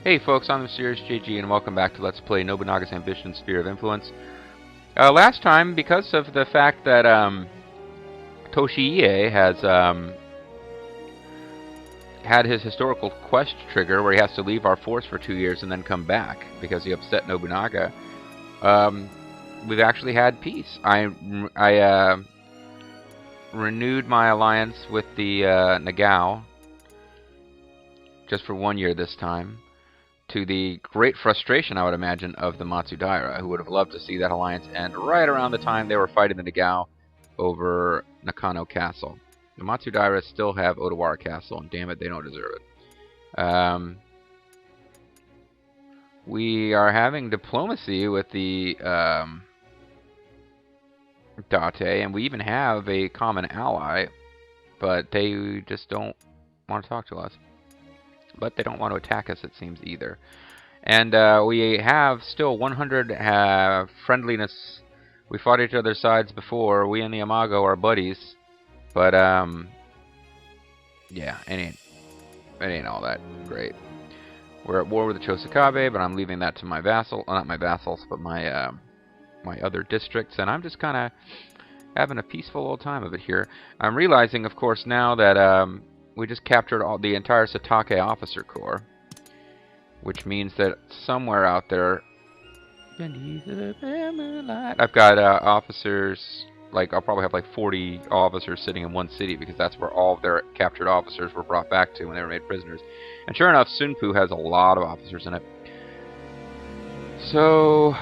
Hey folks, I'm the Mysterious JG and welcome back to Let's Play Nobunaga's Ambition Sphere of Influence. Last time, because of the fact that Toshiie has had his historical quest trigger where he has to leave our force for 2 years and then come back because he upset Nobunaga, we've actually had peace. I renewed my alliance with the Nagao just for 1 year this time, to the great frustration, I would imagine, of the Matsudaira, who would have loved to see that alliance end right around the time they were fighting the Nagao over Nakano Castle. The Matsudaira still have Odawara Castle, and damn it, they don't deserve it. We are having diplomacy with the Date, and we even have a common ally, but they just don't want to talk to us. But they don't want to attack us, it seems, either. And we have still 100 friendliness. We fought each other's sides before. We and the Imago are buddies. But, yeah, it ain't all that great. We're at war with the Chosakabe, but I'm leaving that to my vassal. Well, not my vassals, but my, my other districts. And I'm just kind of having a peaceful old time of it here. I'm realizing, of course, now that we just captured the entire Satake officer corps. Which means that somewhere out there, I've got officers, like I'll probably have like 40 officers sitting in one city because that's where all of their captured officers were brought back to when they were made prisoners. And sure enough, Sunpu has a lot of officers in it. So,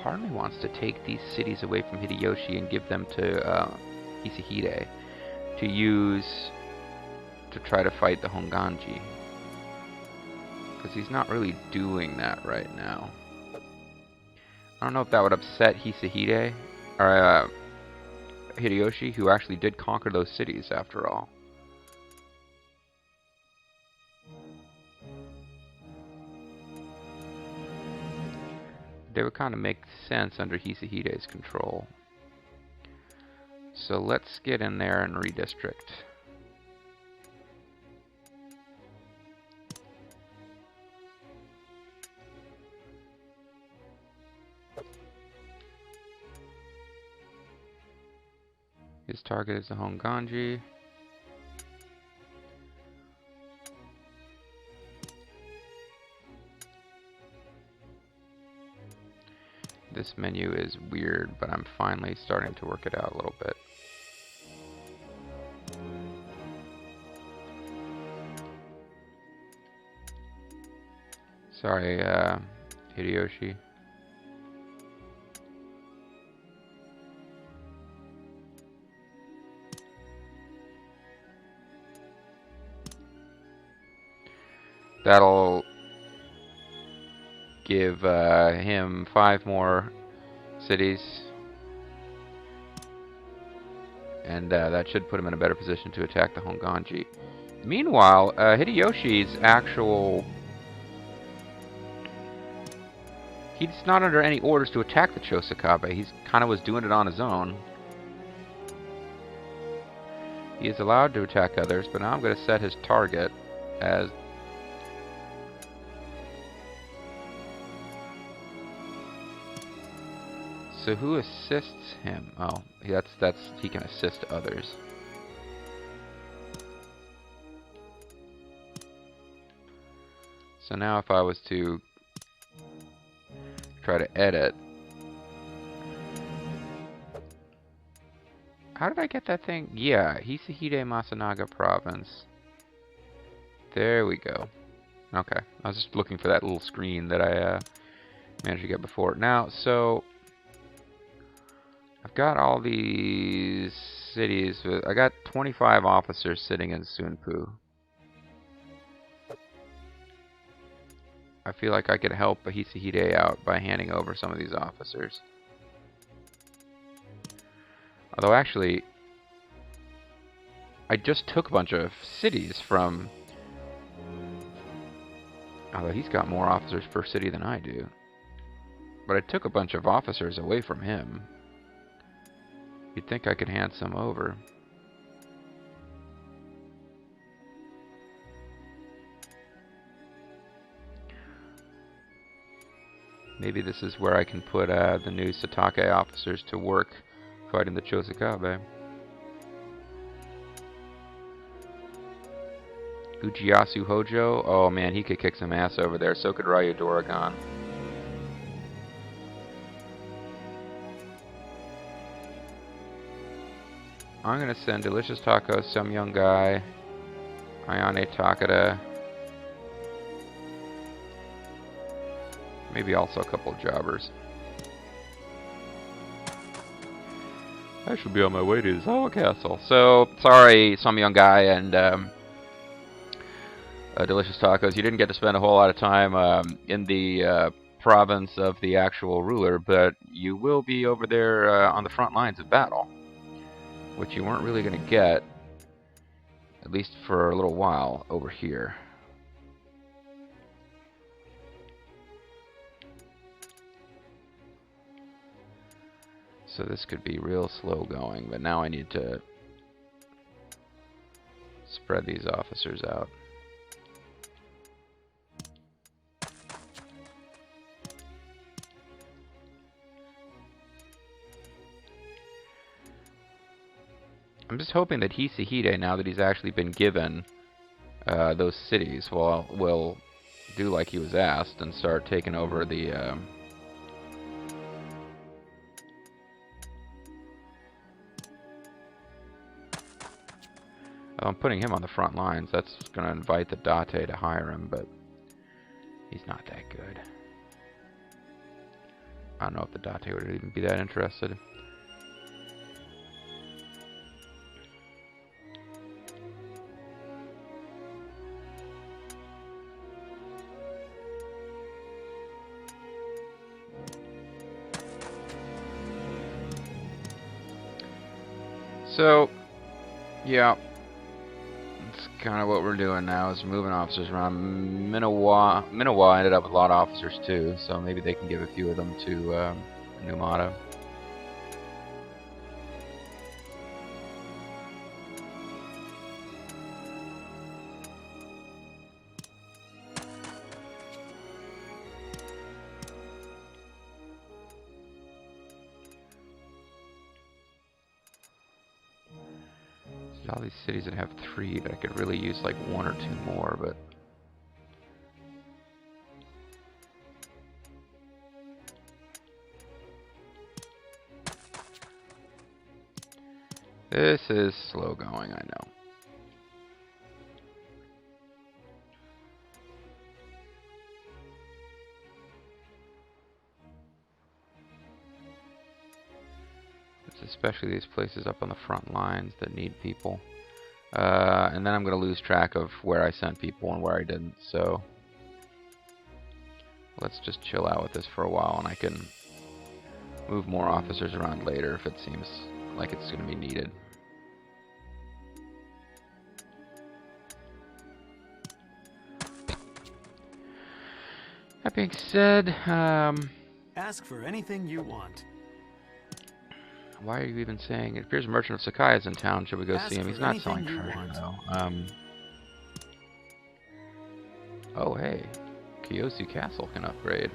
part of me wants to take these cities away from Hideyoshi and give them to Hisahide to use to try to fight the Honganji, because he's not really doing that right now. I don't know if that would upset Hisahide or Hideyoshi, who actually did conquer those cities after all. They would kind of make sense under Hisahide's control. So let's get in there and redistrict. His target is the Honganji. This menu is weird, but I'm finally starting to work it out a little bit. Sorry, Hideyoshi. That'll give him 5 more cities. And that should put him in a better position to attack the Honganji. Meanwhile, Hideyoshi's actual... He's not under any orders to attack the Chosakabe. He's kind of was doing it on his own. He is allowed to attack others, but now I'm going to set his target as... So who assists him? Oh, that's he can assist others. So now if I was to try to edit. How did I get that thing? Yeah, Hisahide Masanaga province. There we go. Okay, I was just looking for that little screen that I managed to get before. Now, so I've got all these cities. I got 25 officers sitting in Sunpu. I feel like I could help Hisahide out by handing over some of these officers. Although actually, I just took a bunch of cities from... Although he's got more officers per city than I do. But I took a bunch of officers away from him. You'd think I could hand some over. Maybe this is where I can put the new Satake officers to work fighting the Chosokabe. Uchiyasu Hojo? Oh man, he could kick some ass over there. So could Ryu Doragon. I'm gonna send Delicious Taco, some young guy, Ayane Takada. Maybe also a couple of jobbers. I should be on my way to the Zawa Castle. So, sorry, some young guy and Delicious Tacos. You didn't get to spend a whole lot of time in the province of the actual ruler, but you will be over there on the front lines of battle, which you weren't really going to get, at least for a little while, over here. So this could be real slow going, but now I need to spread these officers out. I'm just hoping that Hisahide, now that he's actually been given those cities, will do like he was asked and start taking over the... I'm putting him on the front lines. That's going to invite the Date to hire him, but he's not that good. I don't know if the Date would even be that interested. So, yeah, that's kind of what we're doing now, is moving officers around. Minowa ended up with a lot of officers too, so maybe they can give a few of them to Numata. All these cities that have 3 that I could really use like 1 or 2 more, but this is slow going, I know. Especially these places up on the front lines that need people. And then I'm going to lose track of where I sent people and where I didn't, so let's just chill out with this for a while, and I can move more officers around later if it seems like it's going to be needed. That being said, ask for anything you want. Why are you even saying? It appears Merchant of Sakai is in town. Should we go see him? He's not selling treasure, though. Oh, hey. Kiyosu Castle can upgrade.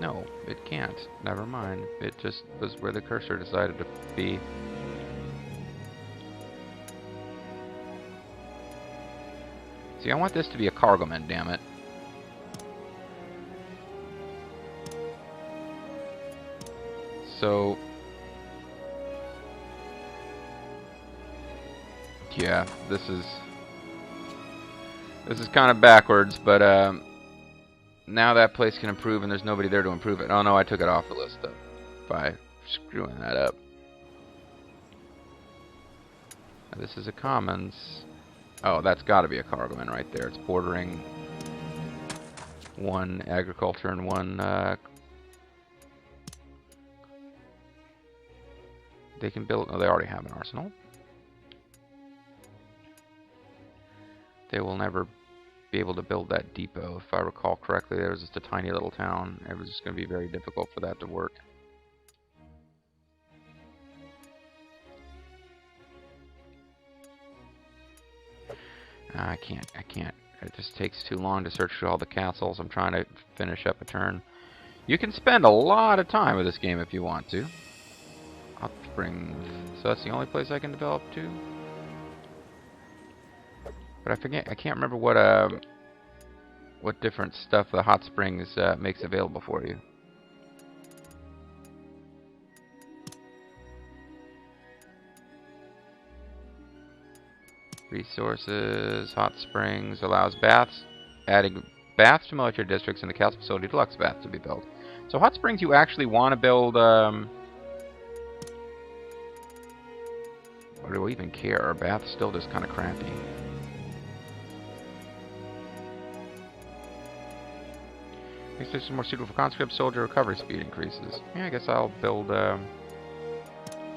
No, it can't. Never mind. It just was where the cursor decided to be. See, I want this to be a cargoman, damn it. So, yeah, this is kind of backwards, but now that place can improve, and there's nobody there to improve it. Oh no, I took it off the list by screwing that up. Now, this is a commons. Oh, that's got to be a cargoman right there. It's bordering 1 agriculture and 1. They can build... Oh, they already have an arsenal. They will never be able to build that depot. If I recall correctly, there was just a tiny little town. It was just going to be very difficult for that to work. I can't. It just takes too long to search through all the castles. I'm trying to finish up a turn. You can spend a lot of time with this game if you want to. Hot Springs. So that's the only place I can develop to. But I can't remember what different stuff the Hot Springs makes available for you. Resources, Hot Springs allows baths, adding baths to military districts in the castle facility, deluxe baths to be built. So Hot Springs, you actually want to build, or do we even care? Our bath's still just kind of crappy. Makes this more suitable for conscript soldier recovery speed increases. Yeah, I guess I'll build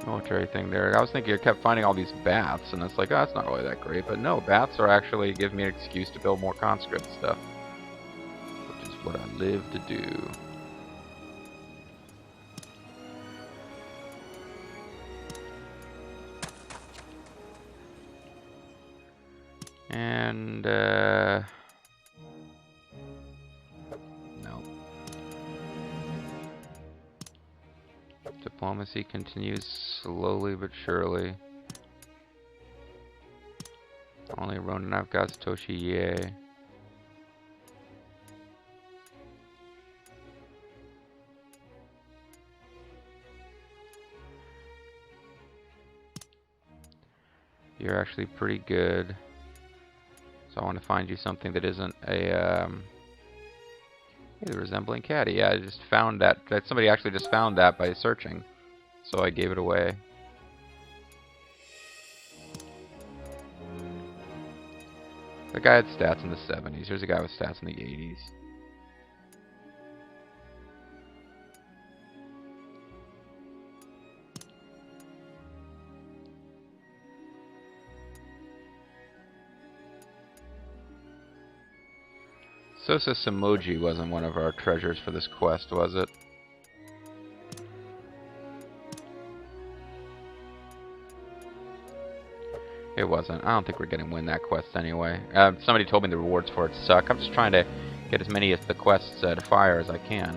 military thing there. I was thinking I kept finding all these baths, and it's like, oh, that's not really that great. But no, baths are actually give me an excuse to build more conscript stuff, which is what I live to do. And no. Diplomacy continues slowly but surely. Only Ronin I've got is Toshi. You're actually pretty good. So I want to find you something that isn't a hey, the resembling caddy. Yeah, I just found that somebody actually just found that by searching. So I gave it away. The guy had stats in the 70s. Here's a guy with stats in the 80s. Sosa Samoji wasn't one of our treasures for this quest, was it? It wasn't. I don't think we're going to win that quest anyway. Somebody told me the rewards for it suck. I'm just trying to get as many of the quests to fire as I can.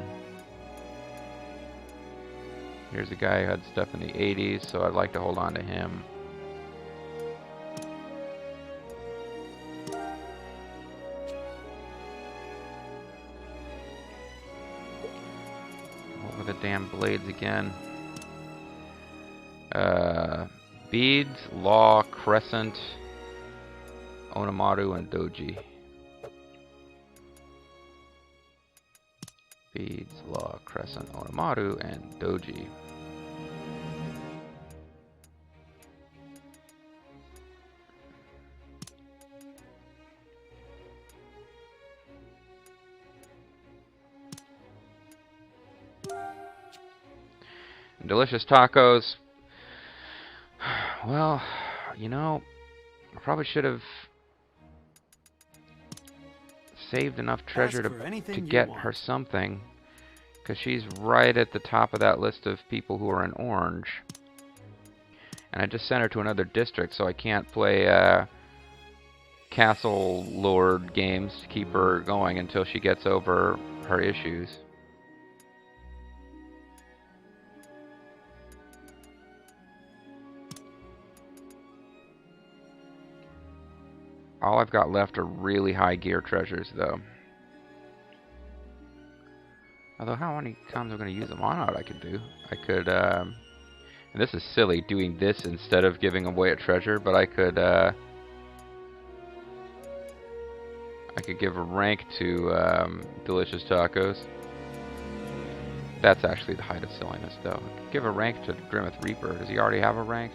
Here's a guy who had stuff in the 80s, so I'd like to hold on to him. What were the damn blades again? Beads, Law, Crescent, Onamaru, and Doji. Beads, Law, Crescent, Onamaru, and Doji. And delicious tacos. Well, you know, I probably should have saved enough treasure to get her something, because she's right at the top of that list of people who are in orange. And I just sent her to another district, so I can't play Castle Lord games to keep her going until she gets over her issues. All I've got left are really high gear treasures, though. Although, how many times I'm going to use them on out I could do? I could, and this is silly, doing this instead of giving away a treasure, but I could give a rank to Delicious Tacos. That's actually the height of silliness, though. I could give a rank to Grimmeth Reaper. Does he already have a rank?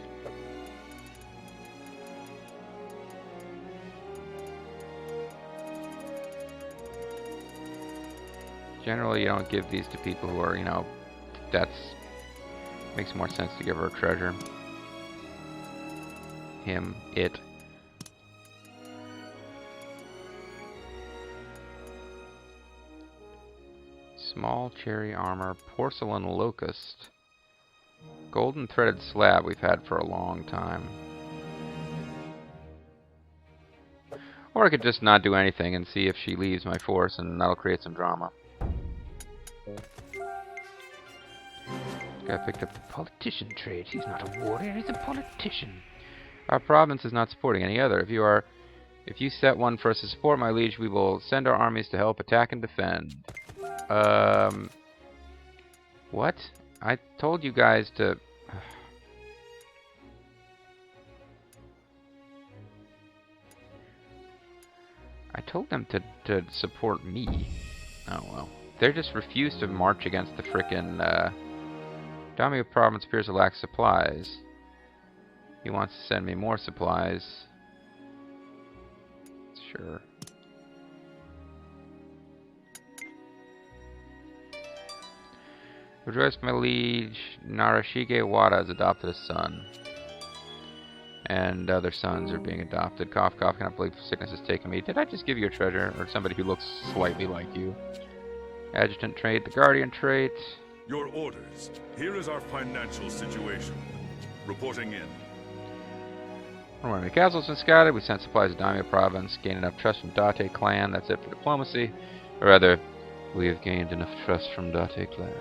Generally, you don't give these to people who are, you know, makes more sense to give her a treasure. Him, it. Small cherry armor, porcelain locust. Golden threaded slab we've had for a long time. Or I could just not do anything and see if she leaves my force, and that'll create some drama. Guy picked up the politician trade. He's not a warrior, he's a politician. Our province is not supporting any other. If you set one for us to support, my liege, we will send our armies to help attack and defend. What? I told you guys to... I told them to support me. Oh well. They just refused to march against the frickin', Daimyo province appears to lack supplies. He wants to send me more supplies. Sure. Rejoice, my liege. Narashige Wada has adopted a son. And other sons are being adopted. Cough, cough, cannot believe sickness has taken me. Did I just give you a treasure? Or somebody who looks slightly like you? Adjutant trait, the guardian trait. Your orders. Here is our financial situation. Reporting in. One of my castles has been scouted. We sent supplies to Daimyo province. Gained enough trust from Date clan. That's it for diplomacy. Or rather, we have gained enough trust from Date clan.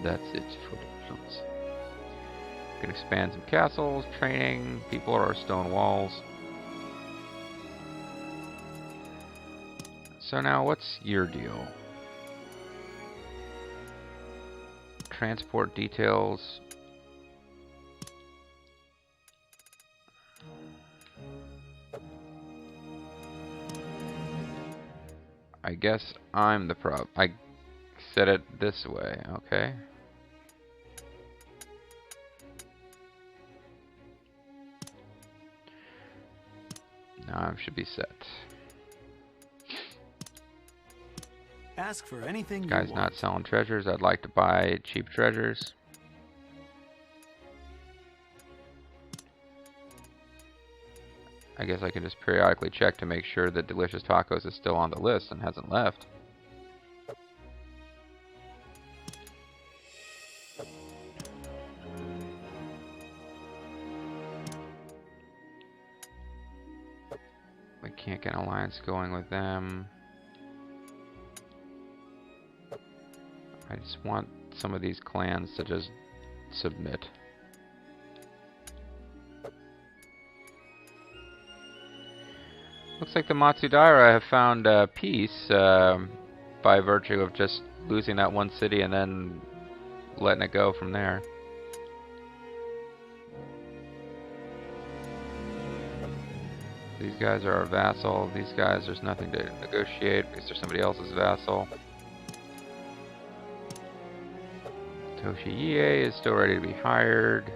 That's it for diplomacy. We can expand some castles, training, people or stone walls. So now, what's your deal? Transport details. I guess I'm the prob. I said it this way, okay. Now I should be set. Ask for anything you Guy's want. not selling treasures. I'd like to buy cheap treasures. I guess I can just periodically check to make sure that Delicious Tacos is still on the list and hasn't left. We can't get an alliance going with them. I just want some of these clans to just submit. Looks like the Matsudaira have found peace by virtue of just losing that one city and then letting it go from there. These guys are our vassal. These guys, there's nothing to negotiate because they're somebody else's vassal. Toshiie is still ready to be hired.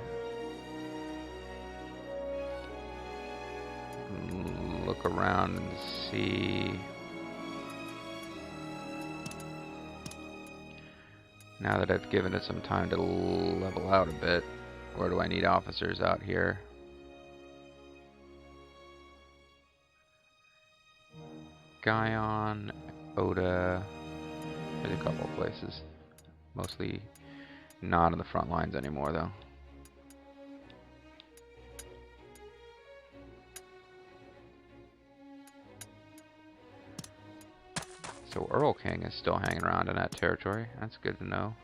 Look around and see. Now that I've given it some time to level out a bit, where do I need officers out here? Guyon, Oda. There's a couple of places. Mostly not on the front lines anymore, though. So Earl King is still hanging around in that territory. That's good to know.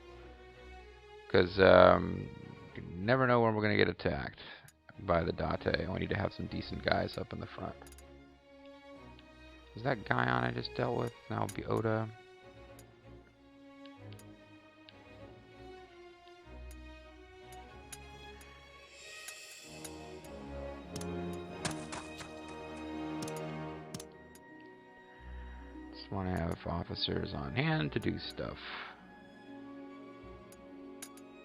Because you never know when we're going to get attacked by the Date. We need to have some decent guys up in the front. Is that Guyon I just dealt with? That'll be Oda. Just want to have officers on hand to do stuff.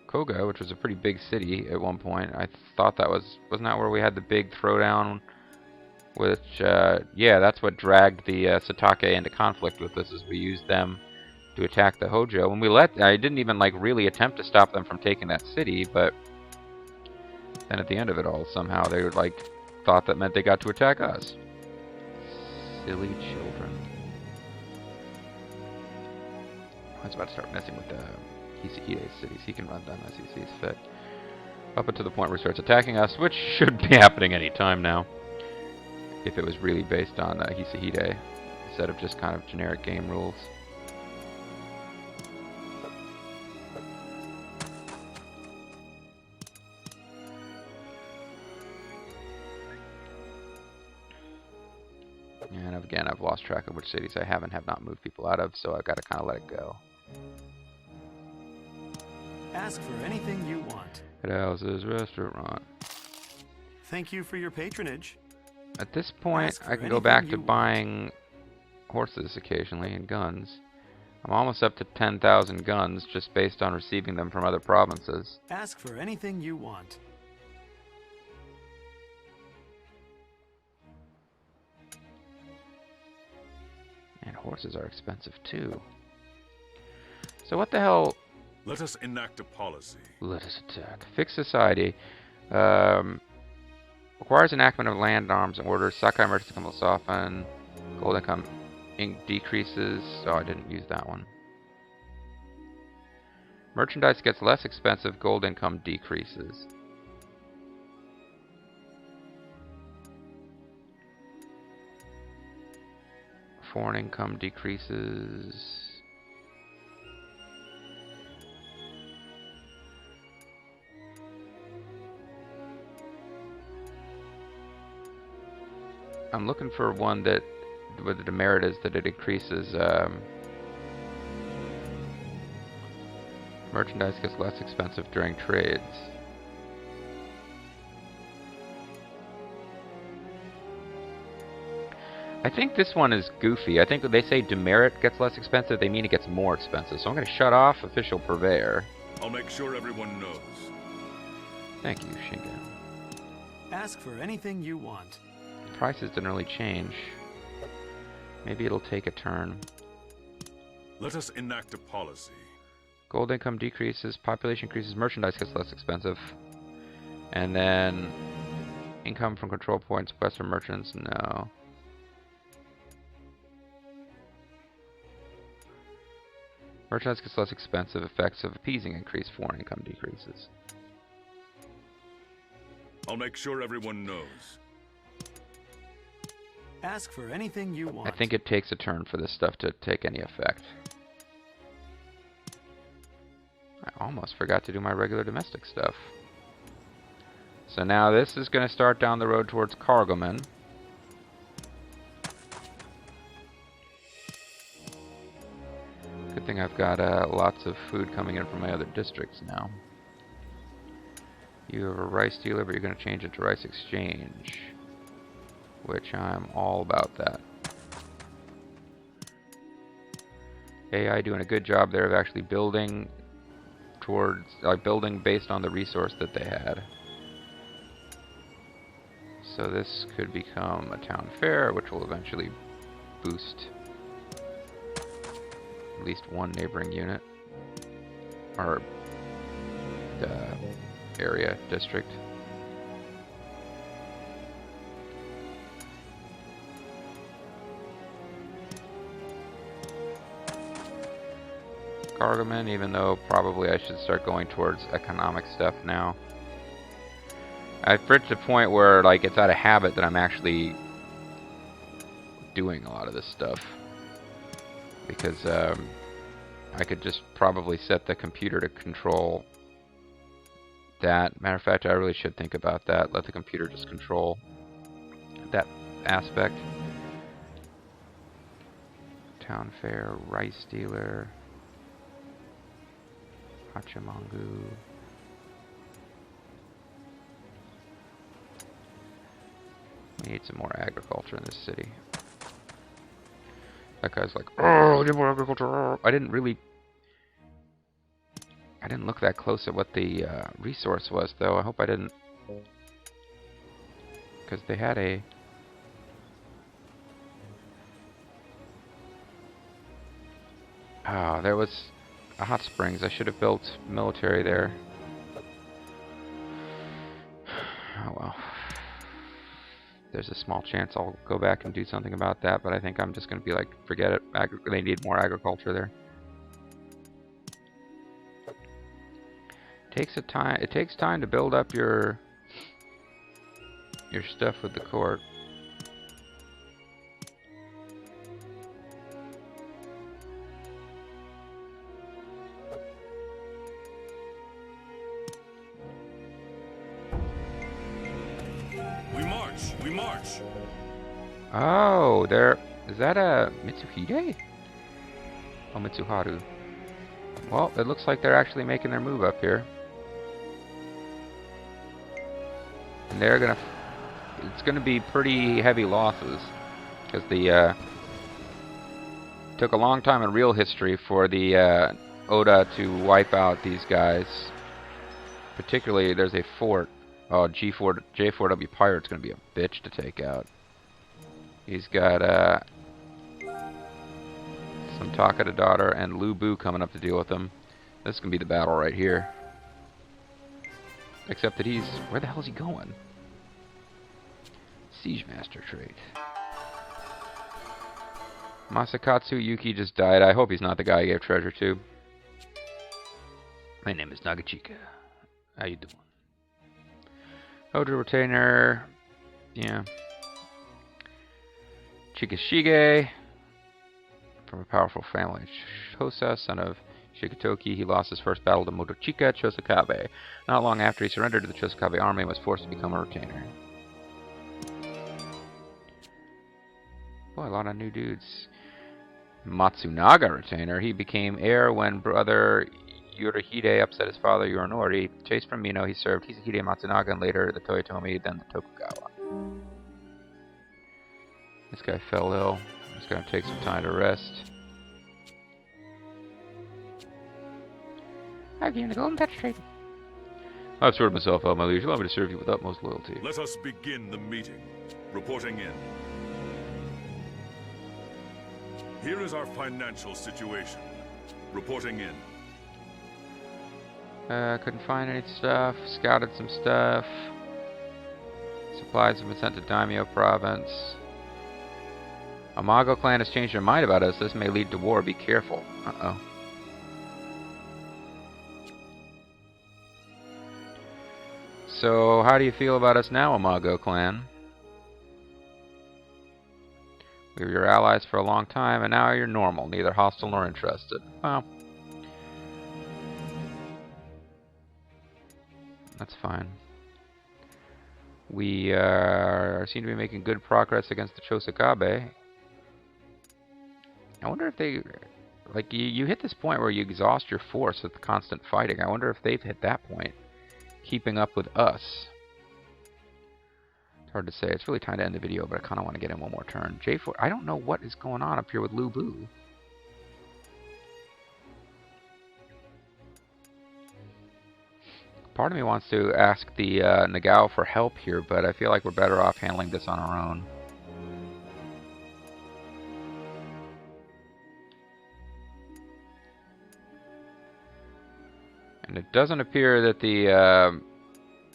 Koga, which was a pretty big city at one point, I thought that wasn't that where we had the big throwdown? Which, yeah, that's what dragged the Satake into conflict with us, is we used them to attack the Hojo. When we I didn't even, like, really attempt to stop them from taking that city, but then at the end of it all, somehow they, like, thought that meant they got to attack us. Silly children. I was about to start messing with Hisahide's cities. He can run them as he sees fit. Up until the point where he starts attacking us, which should be happening any time now. if it was really based on Hisahide instead of just kind of generic game rules. And again, I've lost track of which cities I have not moved people out of, so I've got to kind of let it go. Ask for anything you want. It houses restaurant. Thank you for your patronage. At this point, Ask for I can go back anything to you buying horses occasionally and guns. I'm almost up to 10,000 guns just based on receiving them from other provinces. Ask for anything you want. And horses are expensive too. So what the hell? Let us enact a policy. Let us attack. Fixed society. Requires enactment of land, arms, and orders. Sakai merchants income will soften. Gold income decreases. Oh, I didn't use that one. Merchandise gets less expensive. Gold income decreases. Foreign income decreases. I'm looking for one that, where the demerit is that it increases, merchandise gets less expensive during trades. I think this one is goofy. I think when they say demerit gets less expensive, they mean it gets more expensive. So I'm going to shut off official purveyor. I'll make sure everyone knows. Thank you, Shinga. Ask for anything you want. Prices didn't really change. Maybe it'll take a turn. Let us enact a policy. Gold income decreases, population increases, merchandise gets less expensive. And then income from control points, Western merchants, no. Merchandise gets less expensive, effects of appeasing increase, foreign income decreases. I'll make sure everyone knows. Ask for anything you want. I think it takes a turn for this stuff to take any effect. I almost forgot to do my regular domestic stuff. So now this is going to start down the road towards Cargoman. Good thing I've got lots of food coming in from my other districts now. You have a rice dealer, but you're going to change it to rice exchange. Which I'm all about that. AI doing a good job there of actually building towards, building based on the resource that they had. So this could become a town fair, which will eventually boost at least one neighboring unit. Or the area, district. Cargoman, even though probably I should start going towards economic stuff now. I've reached a point where like it's out of habit that I'm actually doing a lot of this stuff. Because I could just probably set the computer to control that. Matter of fact, I really should think about that. Let the computer just control that aspect. Town fair, rice dealer. Hachimangu. We need some more agriculture in this city. That guy's like, oh, I need more agriculture. I didn't look that close at what the resource was, though. I hope I didn't. Because they had a... Oh, there was a hot springs. I should have built military there. Oh well. There's a small chance I'll go back and do something about that, but I think I'm just going to be like, forget it. They need more agriculture there. It takes time to build up your stuff with the court. We march. Oh, there. Is that a Mitsuhide? Oh, Mitsuharu. Well, it looks like they're actually making their move up here. And they're gonna. It's gonna be pretty heavy losses. Because the. Took a long time in real history for the Oda to wipe out these guys. Particularly, there's a fort. Oh, J4W Pirate's gonna be a bitch to take out. He's got some Takada daughter and Lu Bu coming up to deal with him. This is gonna be the battle right here. Except that he's... Where the hell is he going? Siege Master trait. Masakatsu Yuki just died. I hope he's not the guy I gave treasure to. My name is Nagachika. How you doing? Hojo Retainer. Yeah. Chikashige. From a powerful family. Hosa, son of Shigetoki. He lost his first battle to Motochika Chosakabe. Not long after he surrendered to the Chosakabe army and was forced to become a retainer. Boy, a lot of new dudes. Matsunaga retainer. He became heir when brother Yurihide upset his father Yorinori. Chased from Mino, he served Hisahide Matsunaga and later the Toyotomi, then the Tokugawa. This guy fell ill. He's going to take some time to rest. I've given the golden touch trade. I've sorted myself out, my liege. Allow me to serve you with utmost loyalty. Let us begin the meeting. Reporting in. Here is our financial situation. Reporting in. Couldn't find any stuff. Scouted some stuff. Supplies have been sent to Daimyo Province. Amago clan has changed their mind about us. This may lead to war. Be careful. Uh-oh. So, how do you feel about us now, Amago clan? We were your allies for a long time, and now you're normal, neither hostile nor interested. Well, that's fine. We seem to be making good progress against the Chosakabe. I wonder if they... Like, you hit this point where you exhaust your force with constant fighting. I wonder if they've hit that point, keeping up with us. Hard to say. It's really time to end the video, but I kind of want to get in one more turn. J4, I don't know what is going on up here with Lu Bu. Part of me wants to ask the Nagao for help here, but I feel like we're better off handling this on our own. And it doesn't appear that the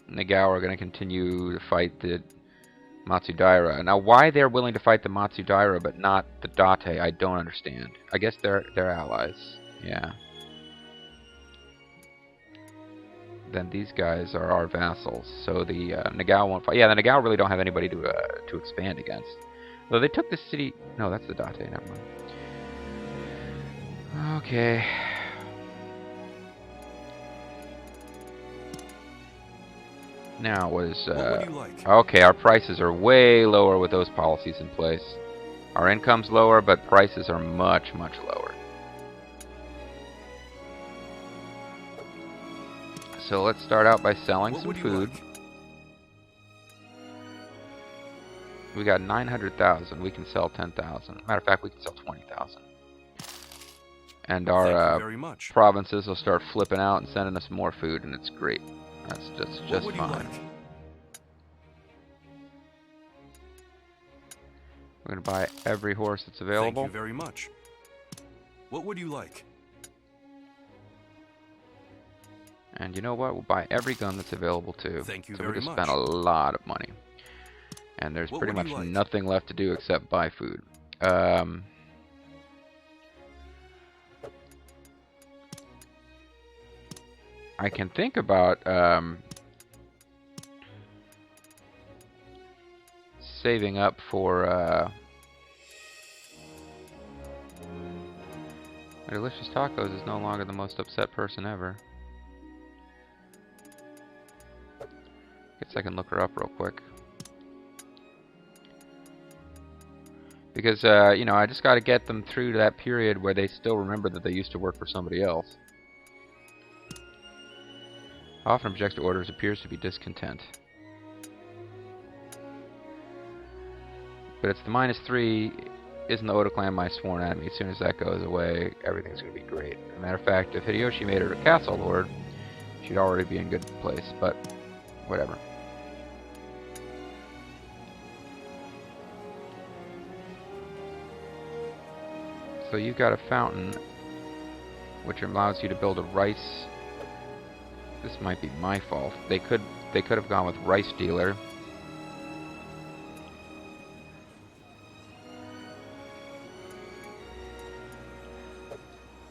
Nagao are going to continue to fight the Matsudaira. Now, why they're willing to fight the Matsudaira but not the Date, I don't understand. I guess they're allies. Yeah. Then these guys are our vassals, so the Nagao won't fight. Yeah, the Nagao really don't have anybody to expand against. Though they took the city... No, that's the Date, never mind. Okay. Now, what is... What would you like? Okay, our prices are way lower with those policies in place. Our income's lower, but prices are much, much lower. So let's start out by selling some food. We got 900,000. We can sell 10,000. Matter of fact, we can sell 20,000. And our provinces will start flipping out and sending us more food, and it's great. That's just fine. We're going to buy every horse that's available. Thank you very much. What would you like? And you know what? We'll buy every gun that's available too. Thank you so very we're going much. to spend a lot of money. And there's pretty much nothing left to do except buy food. I can think about saving up for my delicious tacos is no longer the most upset person ever. Guess I can look her up real quick. Because, you know, I just got to get them through to that period where they still remember that they used to work for somebody else. Often objects to orders, appears to be discontent. But it's the -3. Isn't the Oda clan my sworn enemy? As soon as that goes away, everything's going to be great. As a matter of fact, if Hideyoshi made her a castle lord, she'd already be in good place, but whatever. So you've got a fountain, which allows you to build a rice. This might be my fault. They could have gone with rice dealer.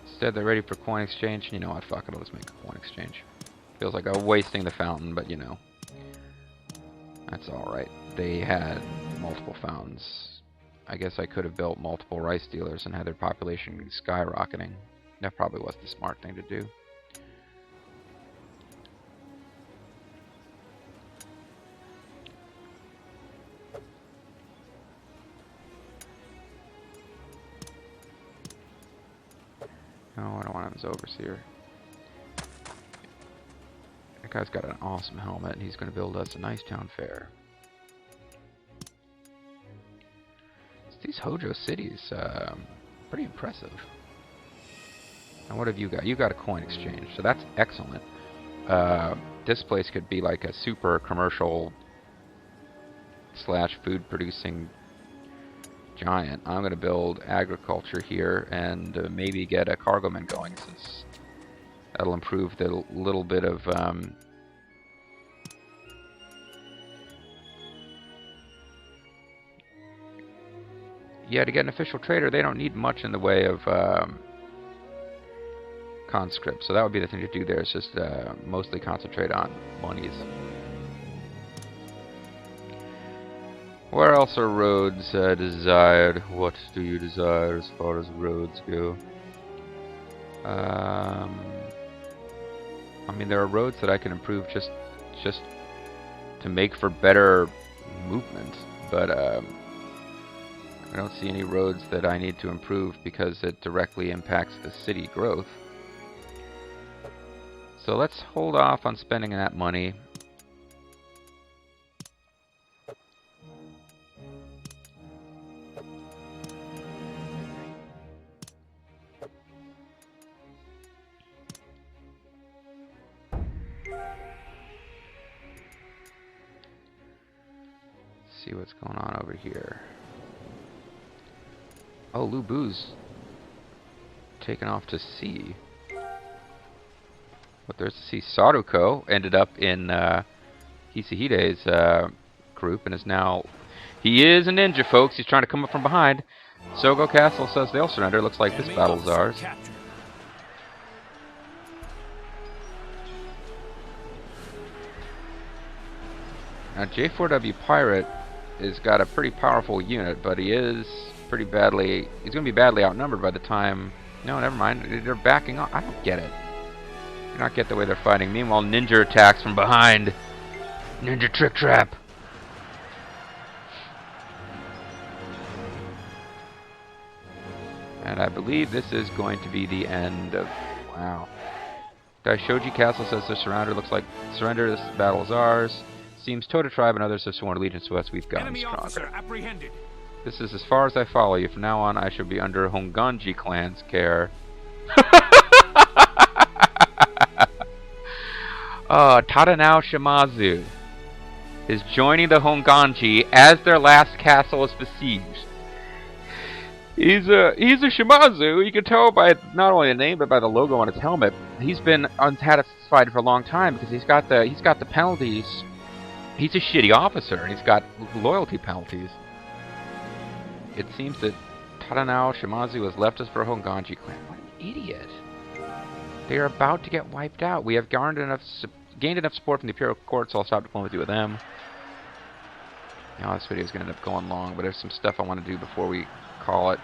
Instead, they're ready for coin exchange. You know what? Fuck it. I'll just make a coin exchange. Feels like I'm wasting the fountain, but you know. That's alright. They had multiple fountains. I guess I could have built multiple rice dealers and had their population skyrocketing. That probably was the smart thing to do. No, I don't want him as overseer. That guy's got an awesome helmet, and he's going to build us a nice town fair. These Hojo cities, pretty impressive. And what have you got? You got a coin exchange, so that's excellent. This place could be like a super commercial / food producing giant. I'm going to build agriculture here and maybe get a cargoman going, since that'll improve the little bit of yeah, to get an official trader, they don't need much in the way of conscripts, so that would be the thing to do there, is just mostly concentrate on monies. Where else are roads desired? What do you desire as far as roads go? I mean, there are roads that I can improve just to make for better movement, but I don't see any roads that I need to improve because it directly impacts the city growth. So let's hold off on spending that money. See what's going on over here. Oh, Lu Bu's taken off to sea. But there's to see. Saruko ended up in Hisahide's group and is now... He is a ninja, folks. He's trying to come up from behind. Sogo Castle says they'll surrender. Looks like this battle's ours. Now, J4W Pirate has got a pretty powerful unit, but he is pretty badly... He's going to be badly outnumbered by the time... No, never mind. They're backing off. I don't get it. I do not get the way they're fighting. Meanwhile, ninja attacks from behind. Ninja trick trap. And I believe this is going to be the end of... Wow. Daishoji Castle says they're surrounded. Looks like surrender. This battle is ours. Seems Toda Tribe and others have sworn allegiance to us. We've gotten stronger. This is as far as I follow you. From now on, I shall be under Honganji clan's care. Tadanao Shimazu is joining the Honganji as their last castle is besieged. He's a Shimazu. You can tell by not only the name but by the logo on his helmet. He's been unsatisfied for a long time because he's got the penalties. He's a shitty officer and he's got loyalty penalties. It seems that Tadanao Shimazu has left us for Honganji clan. What an idiot! They are about to get wiped out. We have gained enough support from the Imperial Court, so I'll stop diplomacy with them. Now this video is going to end up going long, but there's some stuff I want to do before we call it.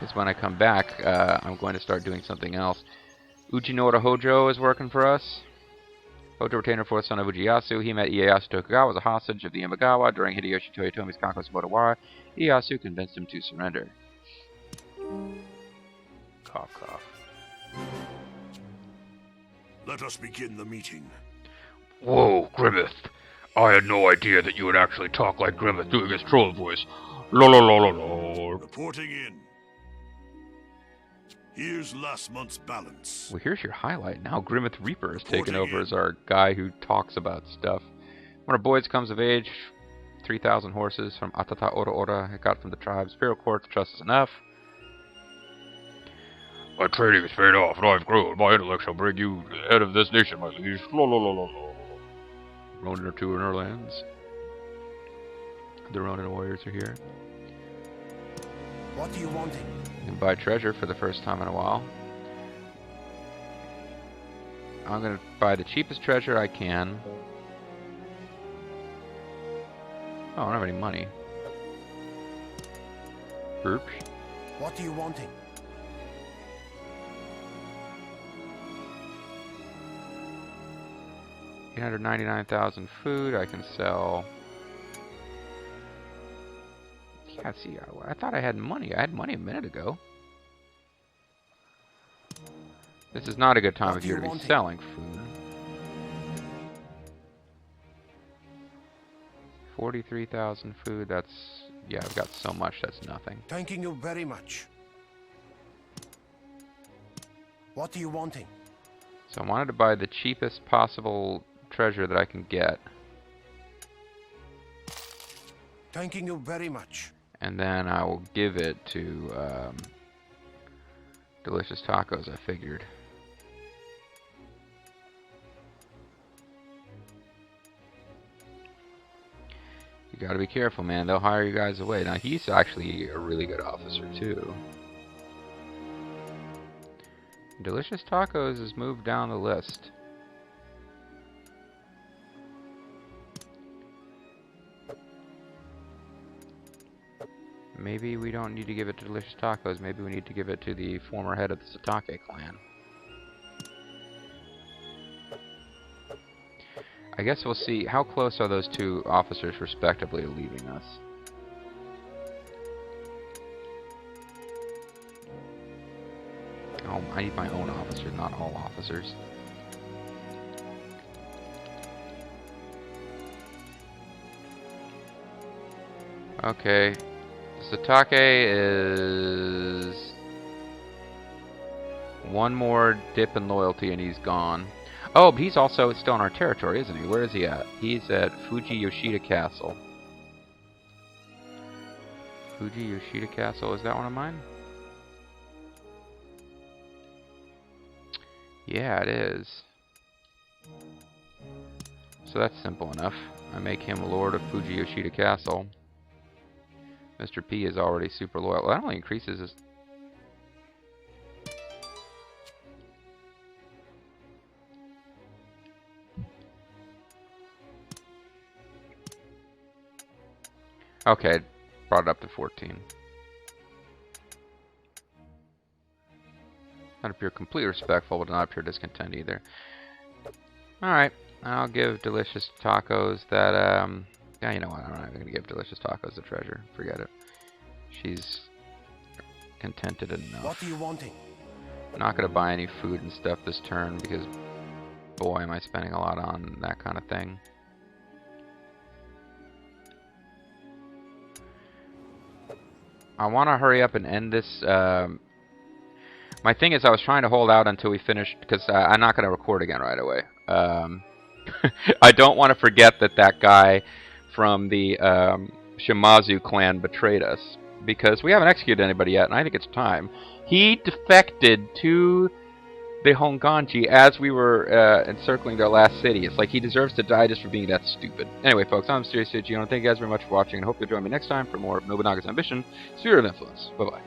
Because when I come back, I'm going to start doing something else. Ujinora Hojo is working for us. Hojo retained her fourth son of Ujiyasu. He met Ieyasu Tokugawa as a hostage of the Imagawa during Hideyoshi Toyotomi's conquest of Odawara. Ieyasu convinced him to surrender. Cough, cough. Let us begin the meeting. Whoa, Grimmeth. I had no idea that you would actually talk like Grimmeth doing his troll voice. Lololololol. Reporting in. Here's last month's balance. Well, here's your highlight. Now Grimmeth Reaper has taken Reporting over in. as our guy who talks about stuff. When our boys comes of age, 3,000 horses from Atata Ora Ora I got from the tribes. Imperial Court, trust is enough. My training has paid off, and I've grown. My intellect shall bring you to the head of this nation, my liege. Lololololol. Ronin or two in our lands. The Ronin warriors are here. What are you wanting? You can buy treasure for the first time in a while. I'm going to buy the cheapest treasure I can. Oh, I don't have any money. Oops. What are you wanting? $899,000 food. I can sell. Yeah, see, I thought I had money. I had money a minute ago. This is not a good time of year to be selling food. 43,000 food. That's, yeah, I've got so much. That's nothing. Thanking you very much. What are you wanting? So I wanted to buy the cheapest possible treasure that I can get. Thanking you very much. And then I will give it to Delicious Tacos, I figured. You gotta be careful, man. They'll hire you guys away. Now, he's actually a really good officer, too. Delicious Tacos has moved down the list. Maybe we don't need to give it to Delicious Tacos. Maybe we need to give it to the former head of the Satake clan. I guess we'll see. How close are those two officers, respectively, to leaving us? Oh, I need my own officers, not all officers. Okay. Satake is one more dip in loyalty and he's gone. Oh, but he's also still in our territory, isn't he? Where is he at? He's at Fuji Yoshida Castle. Fuji Yoshida Castle, is that one of mine? Yeah, it is. So that's simple enough. I make him Lord of Fuji Yoshida Castle. Mr. P is already super loyal. Well, that only increases his... Okay, brought it up to 14. Not appear completely respectful, but not appear discontent either. Alright, I'll give Delicious Tacos that, yeah, you know what, I'm not even going to give Delicious Tacos the treasure. Forget it. She's contented enough. What are you wanting? I'm not going to buy any food and stuff this turn because, boy, am I spending a lot on that kind of thing. I want to hurry up and end this. My thing is I was trying to hold out until we finished because I'm not going to record again right away. I don't want to forget that that guy from the Shimazu clan betrayed us because we haven't executed anybody yet, and I think it's time. He defected to the Honganji as we were encircling their last city. It's like he deserves to die just for being that stupid. Anyway, folks, I'm Mysterious Gino. Thank you guys very much for watching, and hope you'll join me next time for more of Nobunaga's Ambition, Sphere of Influence. Bye-bye.